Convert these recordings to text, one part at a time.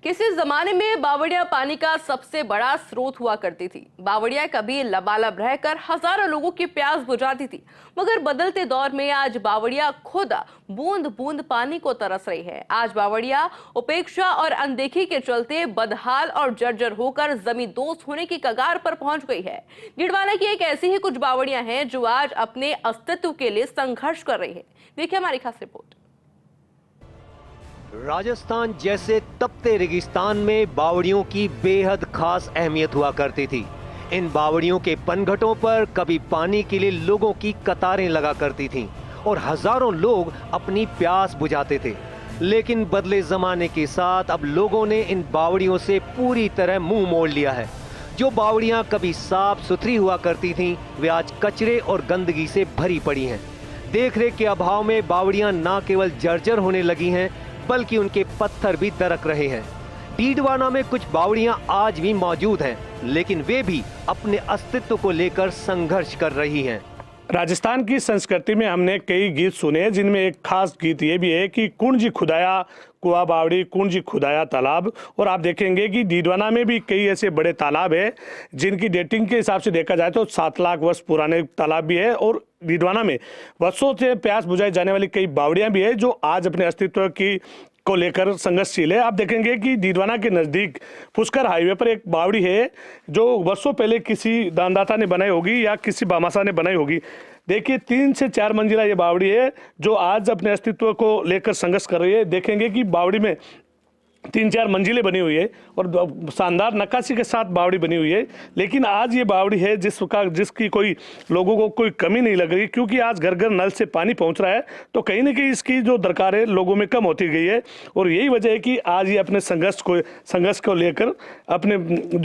किसी जमाने में बावड़िया पानी का सबसे बड़ा स्रोत हुआ करती थी। बावड़िया कभी लबालब रहकर हजारों लोगों की प्यास बुझाती थी, मगर बदलते दौर में आज बावड़िया खुद बूंद बूंद पानी को तरस रही है। आज बावड़िया उपेक्षा और अनदेखी के चलते बदहाल और जर्जर होकर जमींदोज होने की कगार पर पहुंच गई है। डीडवाना की एक ऐसी ही कुछ बावड़ियां हैं जो आज अपने अस्तित्व के लिए संघर्ष कर रही है। देखिए हमारी खास रिपोर्ट। राजस्थान जैसे तपते रेगिस्तान में बावड़ियों की बेहद खास अहमियत हुआ करती थी। इन बावड़ियों के पनघटों पर कभी पानी के लिए लोगों की कतारें लगा करती थीं और हजारों लोग अपनी प्यास बुझाते थे। लेकिन बदले जमाने के साथ अब लोगों ने इन बावड़ियों से पूरी तरह मुंह मोड़ लिया है। जो बावड़ियां कभी साफ सुथरी हुआ करती थीं, वे आज कचरे और गंदगी से भरी पड़ी हैं। देखरेख के अभाव में बावड़ियां न केवल जर्जर होने लगी हैं, बल्कि उनके पत्थर भी दरक रहे हैं। डीडवाना में कुछ बावड़ियां आज भी मौजूद हैं, लेकिन वे भी अपने अस्तित्व को लेकर संघर्ष कर रही हैं। राजस्थान की संस्कृति में हमने कई गीत सुने, जिनमें एक खास गीत ये भी है कि कुंड जी खुदाया कुआ बावड़ी, कुंड जी खुदाया तालाब। और आप देखेंगे कि डीडवाना में भी कई ऐसे बड़े तालाब है जिनकी डेटिंग के हिसाब से देखा जाए तो 7 लाख वर्ष पुराने तालाब भी है। और डीडवाना में वर्षों से प्यास बुझाई जाने वाली कई बावड़ियां भी है जो आज अपने अस्तित्व की को लेकर संघर्षशील है। आप देखेंगे कि डीडवाना के नजदीक पुष्कर हाईवे पर एक बावड़ी है जो वर्षों पहले किसी दानदाता ने बनाई होगी या किसी बामासा ने बनाई होगी। देखिए 3 से 4 मंजिला ये बावड़ी है जो आज अपने अस्तित्व को लेकर संघर्ष कर रही है। देखेंगे कि बावड़ी में 3-4 मंजिलें बनी हुई है और शानदार नक्काशी के साथ बावड़ी बनी हुई है। लेकिन आज ये बावड़ी है जिसकी कोई लोगों को कोई कमी नहीं लग रही, क्योंकि आज घर घर नल से पानी पहुंच रहा है, तो कहीं ना कहीं इसकी जो दरकार है लोगों में कम होती गई है। और यही वजह है कि आज ये अपने संघर्ष को लेकर अपने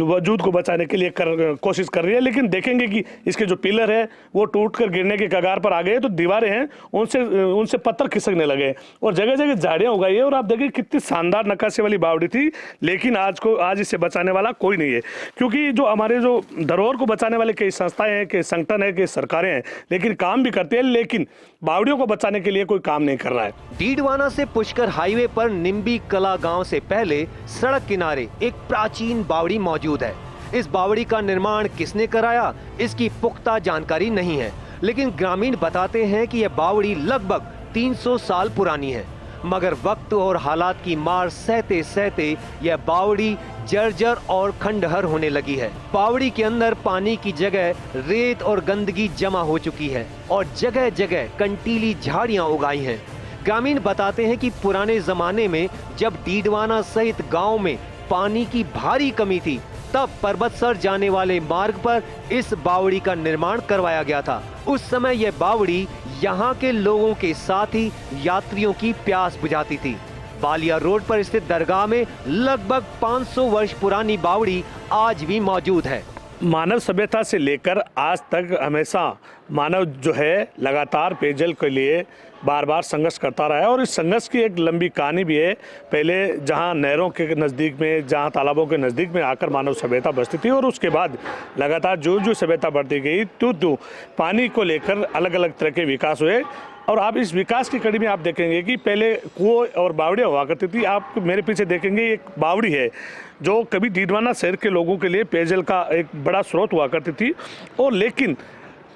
वजूद को बचाने के लिए कोशिश कर रही है। लेकिन देखेंगे कि इसके जो पिलर है वो टूट कर गिरने के कगार पर आ गए, तो दीवारें हैं उनसे पत्थर खिसकने लगे और जगह जगह झाड़ियाँ उगाई है। और आप देखिए कितनी शानदार नक्काशी वाली बावड़ी थी, लेकिन आज इसे बचाने वाला कोई नहीं है, क्योंकि जो हमारे जो धरोहर को बचाने वाले कई संस्थाएं हैं, कई संगठन है, कई सरकारें हैं, लेकिन काम भी करते हैं, लेकिन बावड़ियों को बचाने के लिए कोई काम नहीं कर रहा है। डीडवाना से पुष्कर हाईवे पर निम्बी कला गांव से पहले सड़क किनारे एक प्राचीन बावड़ी मौजूद है। इस बावड़ी का निर्माण किसने कराया, इसकी पुख्ता जानकारी नहीं है, लेकिन ग्रामीण बताते हैं कि यह बावड़ी लगभग 300 साल पुरानी है। मगर वक्त और हालात की मार सहते सहते यह बावड़ी जर्जर और खंडहर होने लगी है। बावड़ी के अंदर पानी की जगह रेत और गंदगी जमा हो चुकी है और जगह जगह कंटीली झाड़ियां उगाई हैं। ग्रामीण बताते हैं कि पुराने जमाने में जब डीडवाना सहित गांव में पानी की भारी कमी थी, तब पर्वतसर जाने वाले मार्ग पर इस बावड़ी का निर्माण करवाया गया था। उस समय यह बावड़ी यहाँ के लोगों के साथ ही यात्रियों की प्यास बुझाती थी। बालिया रोड पर स्थित दरगाह में लगभग 500 वर्ष पुरानी बावड़ी आज भी मौजूद है। मानव सभ्यता से लेकर आज तक हमेशा मानव जो है लगातार पेयजल के लिए बार बार संघर्ष करता रहा है और इस संघर्ष की एक लंबी कहानी भी है। पहले जहां नहरों के नज़दीक में, जहां तालाबों के नज़दीक में आकर मानव सभ्यता बसती थी और उसके बाद लगातार जो सभ्यता बढ़ती गई तो पानी को लेकर अलग अलग तरह के विकास हुए। और आप इस विकास की कड़ी में आप देखेंगे कि पहले कुएं और बावड़ियाँ हुआ करती थी। आप मेरे पीछे देखेंगे एक बावड़ी है जो कभी डीडवाना शहर के लोगों के लिए पेयजल का एक बड़ा स्रोत हुआ करती थी। और लेकिन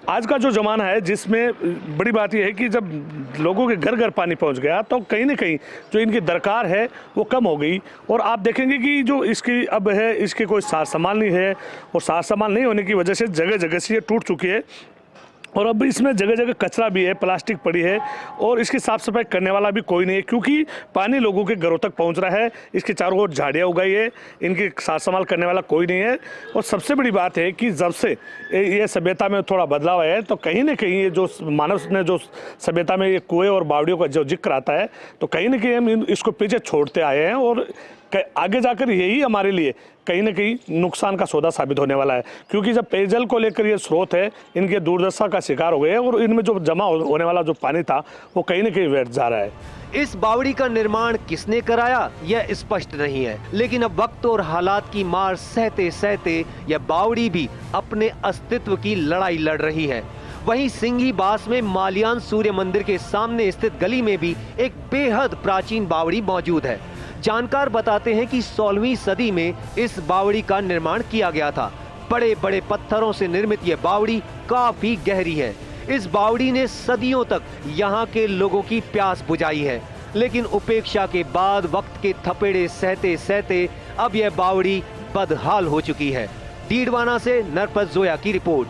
आज का जो ज़माना है, जिसमें बड़ी बात यह है कि जब लोगों के घर घर पानी पहुंच गया तो कहीं ना कहीं जो इनकी दरकार है वो कम हो गई। और आप देखेंगे कि जो इसकी अब है, इसके कोई सार संभाल नहीं है और सार संभाल नहीं होने की वजह से जगह जगह से ये टूट चुकी है। और अब इसमें जगह जगह कचरा भी है, प्लास्टिक पड़ी है और इसकी साफ सफाई करने वाला भी कोई नहीं है, क्योंकि पानी लोगों के घरों तक पहुंच रहा है। इसके चारों ओर झाड़ियाँ उगाई है, इनकी साफ संभाल करने वाला कोई नहीं है। और सबसे बड़ी बात है कि जब से ये सभ्यता में थोड़ा बदलाव आया है, तो कहीं ना कहीं ये जो मानव ने जो सभ्यता में ये कुएँ और बावड़ियों का जो जिक्र आता है, तो कहीं ना कहीं हम इसको पीछे छोड़ते आए हैं और आगे जाकर यही हमारे लिए कहीं ना कहीं नुकसान का सौदा साबित होने वाला है, क्योंकि जब पेयजल को लेकर ये स्रोत है इनके दुर्दशा का शिकार हो गए और इनमें जो जमा होने वाला जो पानी था वो कहीं ना कहीं व्यर्थ जा रहा है। इस बावड़ी का निर्माण किसने कराया यह स्पष्ट नहीं है, लेकिन अब वक्त और हालात की मार सहते सहते यह बावड़ी भी अपने अस्तित्व की लड़ाई लड़ रही है। वहीं सिंघी बास में मालियान सूर्य मंदिर के सामने स्थित गली में भी एक बेहद प्राचीन बावड़ी मौजूद है, जानकार बताते हैं कि 16वीं सदी में इस बावड़ी का निर्माण किया गया था। बड़े बड़े पत्थरों से निर्मित यह बावड़ी काफी गहरी है। इस बावड़ी ने सदियों तक यहाँ के लोगों की प्यास बुझाई है, लेकिन उपेक्षा के बाद वक्त के थपेड़े सहते सहते अब यह बावड़ी बदहाल हो चुकी है। डीडवाना से नरपत जोया की रिपोर्ट।